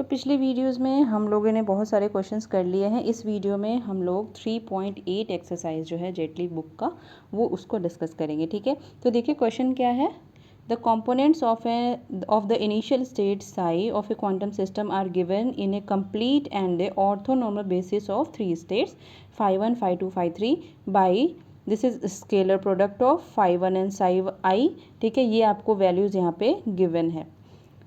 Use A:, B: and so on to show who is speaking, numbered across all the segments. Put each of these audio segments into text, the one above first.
A: पिछले वीडियोस में हम लोगों ने बहुत सारे क्वेश्चंस कर लिए हैं। इस वीडियो में हम लोग 3.8 एक्सरसाइज जो है जेटली बुक का वो उसको डिस्कस करेंगे। ठीक है, तो देखिए क्वेश्चन क्या है। The components of the initial state psi of a quantum system are given in a complete and a orthonormal basis of 3 states phi 1 phi 2 phi 3 by this is scalar product of phi 1 and psi I। ठीक है, ये आपको values यहाँ पे given है।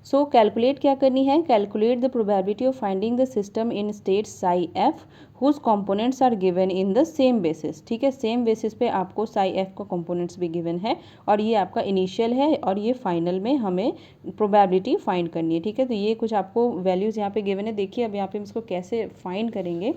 A: सो calculate क्या करनी है, calculate the probability of finding the system in state psi f whose components are given in the same basis. ठीक है, सेम बेसिस पे आपको साई एफ का कंपोनेंट्स भी गिवन है और ये आपका इनिशियल है और ये फाइनल में हमें प्रोबेबिलिटी फाइंड करनी है। ठीक है, तो ये कुछ आपको वैल्यूज़ यहाँ पे गिवन है। देखिए अब यहाँ पे हम इसको कैसे फाइंड करेंगे।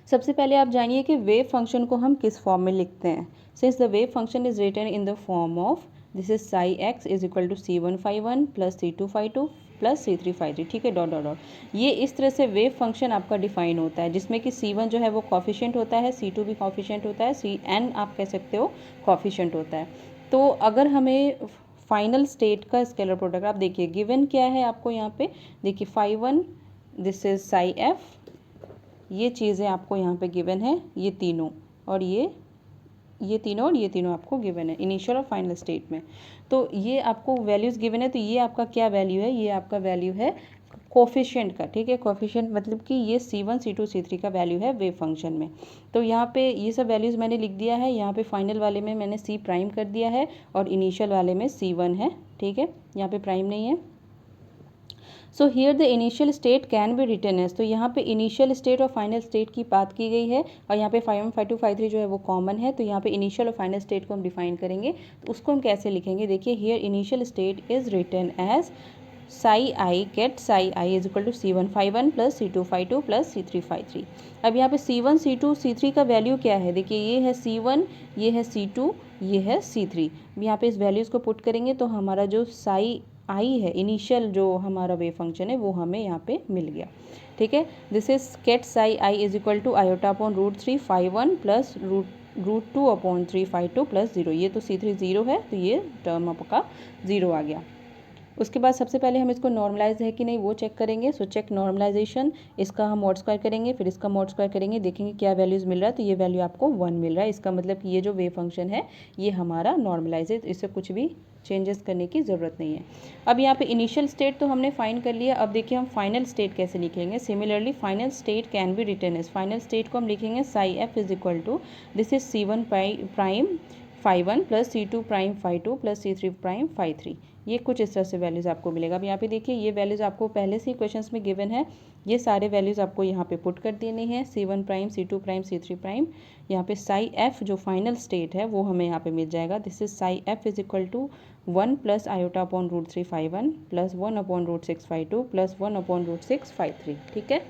A: सबसे पहले आप जानिए कि वेव फंक्शन को हम किस फॉर्म में लिखते हैं। Since the wave function is written in the form of this is psi x is equal to C1 phi 1 plus C2 phi 2 plus C3 phi 3। ठीक है, डॉट डॉट डॉट। ये इस तरह से वेव फंक्शन आपका डिफाइन होता है जिसमें कि C1 जो है वो कॉफिशिएंट होता है, C2 भी कॉफिशिएंट होता है, Cn आप कह सकते हो कॉफिशिएंट होता है। तो अगर हमें फाइनल स्टेट का स्केलर प्रोडक्ट आप देखिए गिवन क्या है आपको यहाँ पे, देखिए phi 1 this is psi F, ये चीज़ें आपको यहाँ पे गिवन है, ये तीनों और ये तीनों और ये तीनों आपको गिवन है इनिशियल और फाइनल स्टेट में। तो ये आपको वैल्यूज़ गिवन है, तो ये आपका क्या वैल्यू है, ये आपका वैल्यू है कोफिशिएंट का। ठीक है, कोफिशिएंट मतलब कि ये C1 C2 C3 का वैल्यू है वेव फंक्शन में। तो यहाँ पे ये सब वैल्यूज़ मैंने लिख दिया है। यहाँ पे फाइनल वाले में मैंने C प्राइम कर दिया है और इनिशियल वाले में C1 है। ठीक है, यहाँ पे प्राइम नहीं है। So here the initial state can be written as, तो यहाँ पे इनिशियल स्टेट और फाइनल स्टेट की बात की गई है और यहाँ पे phi 1 phi 2 phi 3 जो है वो कॉमन है। तो यहाँ पे इनिशियल और फाइनल स्टेट को हम डिफाइन करेंगे, तो उसको हम कैसे लिखेंगे। देखिए here initial state is written as psi i ket psi i is equal to C1 phi 1 plus C2 phi 2 plus C3 phi 3। अब यहाँ पे C1 C2 C3 का वैल्यू क्या है, देखिए ये है C1, ये है C2, ये है C3। यहाँ पे इस वैल्यूज़ को पुट करेंगे तो हमारा जो साई आई है इनिशियल जो हमारा वेव फंक्शन है वो हमें यहाँ पे मिल गया। ठीक है, this is ket psi i is equal to iota upon √3 phi 1 plus √2 upon 3 phi 2 plus 0। ये तो C3 0 है तो ये टर्म आपका 0 आ गया। उसके बाद सबसे पहले हम इसको नॉर्मलाइज है कि नहीं वो चेक करेंगे। सो चेक नॉर्मलाइजेशन, इसका हम मॉड स्क्वायर करेंगे, फिर इसका मॉड स्क्वायर करेंगे, देखेंगे क्या वैल्यूज़ मिल रहा है। तो ये वैल्यू आपको 1 मिल रहा है। इसका मतलब कि ये जो वेव फंक्शन है ये हमारा नॉर्मलाइज है, इससे कुछ भी चेंजेस करने की ज़रूरत नहीं है। अब यहाँ पे इनिशियल स्टेट तो हमने फाइंड कर लिया। अब देखिए हम फाइनल स्टेट कैसे लिखेंगे। Similarly final state can be written as, final state को हम लिखेंगे psi f is equal to this is C1 prime phi 1 plus C2 prime phi 2 plus C3 prime phi 3। ये कुछ इस तरह से वैल्यूज़ आपको मिलेगा। अब यहाँ पे देखिए ये वैल्यूज़ आपको पहले से ही क्वेश्चंस में गिवन है। ये सारे वैल्यूज़ आपको यहाँ पे पुट कर देने हैं। C1 prime C2 prime C3 prime, यहाँ पे साई एफ जो फाइनल स्टेट है वो हमें यहाँ पे मिल जाएगा। This is psi f is equal to 1 plus iota upon √3 phi 1 plus 1 upon √6 phi 2 plus 1 upon √6 phi 3। ठीक है,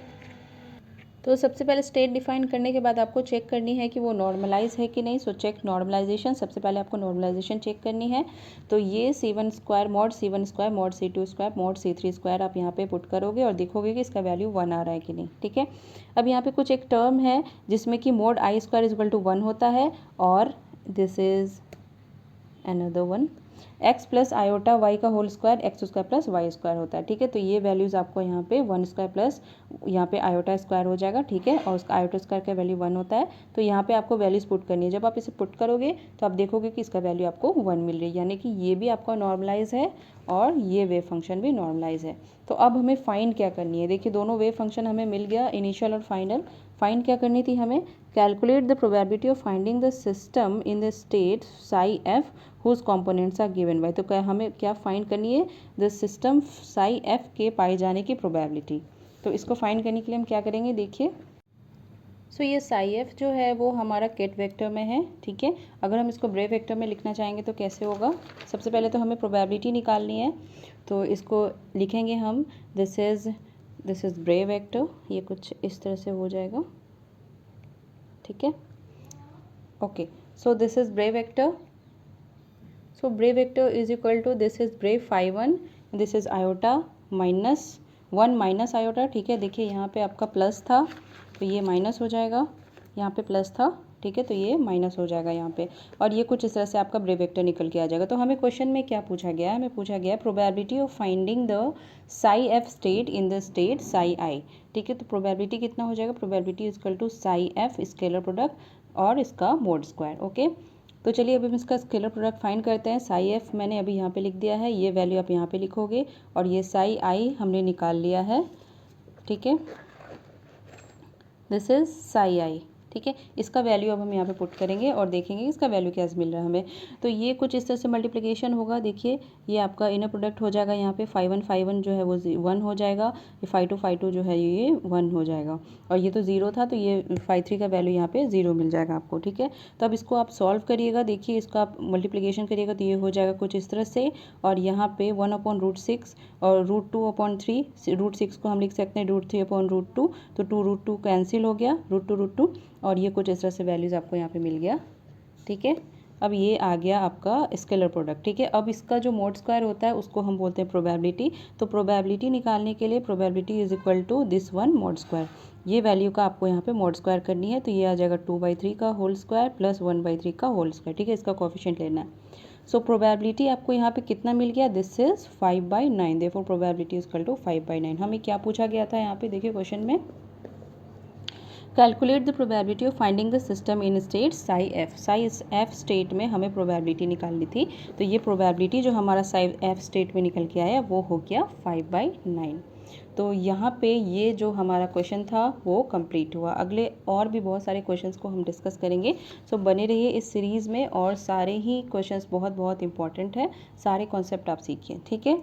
A: तो सबसे पहले स्टेट डिफाइन करने के बाद आपको चेक करनी है कि वो नॉर्मलाइज है कि नहीं। सो चेक नॉर्मलाइजेशन, सबसे पहले आपको नॉर्मलाइजेशन चेक करनी है। तो ये C1 square mod C1 square mod C2 square mod C3 square आप यहाँ पे पुट करोगे और देखोगे कि इसका वैल्यू 1 आ रहा है कि नहीं। ठीक है, अब यहाँ पे कुछ एक टर्म है जिसमें कि mod I square is equal to 1 होता है और this is another one x plus iota y का whole square x square plus y square होता है। ठीक है, तो ये वैल्यूज़ आपको यहाँ पे 1 स्क्वायर प्लस यहाँ पे आयोटा स्क्वायर हो जाएगा। ठीक है, और उसका आयोटा स्क्वायर का वैल्यू 1 होता है। तो यहाँ पे आपको वैल्यूज़ पुट करनी है। जब आप इसे पुट करोगे तो आप देखोगे कि इसका वैल्यू आपको 1 मिल रही है, यानी कि ये भी आपका नॉर्मलाइज है और ये वेव फंक्शन भी नॉर्मलाइज है। तो अब हमें फाइंड क्या करनी है। देखिए दोनों वेव फंक्शन हमें मिल गया, इनिशियल और फाइनल। फाइंड क्या करनी थी हमें, calculate the probability of finding the system in the state psi f whose components are given by. तो क्या हमें क्या फाइंड करनी है, द सिस्टम साई एफ के पाए जाने की प्रोबेबिलिटी। तो इसको फाइंड करने के लिए हम क्या करेंगे, देखिए सो ये साई एफ जो है वो हमारा केट वेक्टर में है। ठीक है, अगर हम इसको ब्रे वेक्टर में लिखना चाहेंगे तो कैसे होगा। सबसे पहले तो हमें प्रोबेबिलिटी निकालनी है, तो इसको लिखेंगे हम दिस इज़ ब्रे वेक्टर। ये कुछ इस तरह से हो जाएगा। ठीक है, okay, so this is bra vector. So bra vector is equal to this is bra phi 1, this is iota minus 1 minus iota. ठीक है, देखिए यहाँ पे आपका प्लस था तो ये माइनस हो जाएगा, यहाँ पे प्लस था ठीक है, तो ये माइनस हो जाएगा यहाँ पे, और ये कुछ इस तरह से आपका ब्रेव वेक्टर निकल के आ जाएगा। तो हमें क्वेश्चन में क्या पूछा गया है, हमें पूछा गया है probability of finding the psi f state in the state psi i. ठीक है, तो प्रोबेबिलिटी कितना हो जाएगा, probability is equal to psi f scalar product और इसका मोड स्क्वायर। ओके, तो चलिए अभी हम इसका स्केलर प्रोडक्ट फाइंड करते हैं। साई एफ मैंने अभी यहाँ पे लिख दिया है, ये वैल्यू आप यहाँ पे लिखोगे, और ये साई आई हमने निकाल लिया है। ठीक है, दिस इज साई आई। ठीक है, इसका वैल्यू अब हम यहाँ पे पुट करेंगे और देखेंगे इसका वैल्यू क्या मिल रहा है हमें। तो ये कुछ इस तरह से मल्टीप्लिकेशन होगा। देखिए ये आपका इनर प्रोडक्ट हो जाएगा, यहाँ पे 5 1 जो है वो 1 हो जाएगा, ये 5 2 जो है ये 1 हो जाएगा, और ये तो 0 था, तो ये 5 3 का वैल्यू यहाँ पे 0 मिल जाएगा आपको। ठीक है, तो अब इसको आप सॉल्व करिएगा, देखिए इसका आप मल्टीप्लिकेशन करिएगा तो ये हो जाएगा कुछ इस तरह से, और यहाँ पे 1/√6 और √2/3, √6 को हम लिख सकते हैं √3/√2, तो 2√2 कैंसिल हो गया, √2 और ये कुछ इस तरह से वैल्यूज़ आपको यहाँ पे मिल गया। ठीक है, अब ये आ गया आपका स्केलर प्रोडक्ट। ठीक है, अब इसका जो मोड स्क्वायर होता है उसको हम बोलते हैं प्रोबेबिलिटी। तो प्रोबेबिलिटी निकालने के लिए probability is equal to this one mod square, ये वैल्यू का आपको यहाँ पे मोड स्क्वायर करनी है, तो ये आ जाएगा 2/3 का होल स्क्वायर प्लस 1/3 का होल स्क्वायर। ठीक है, इसका कोफिशिएंट लेना है। सो प्रोबेबिलिटी आपको यहाँ पे कितना मिल गया, this is 5/9, therefore probability is equal to 5/9। हमें क्या पूछा गया था यहाँ पे, देखिए क्वेश्चन में calculate the probability of finding the system in state psi f state में हमें प्रोबेबिलिटी निकालनी थी। तो ये प्रोबेबिलिटी जो हमारा साई एफ स्टेट में निकल के आया वो हो गया 5/9। तो यहाँ पे ये जो हमारा क्वेश्चन था वो कंप्लीट हुआ। अगले और भी बहुत सारे क्वेश्चंस को हम डिस्कस करेंगे, सो बने रहिए इस सीरीज़ में, और सारे ही क्वेश्चंस बहुत बहुत इंपॉर्टेंट है, सारे कॉन्सेप्ट आप सीखिए। ठीक है।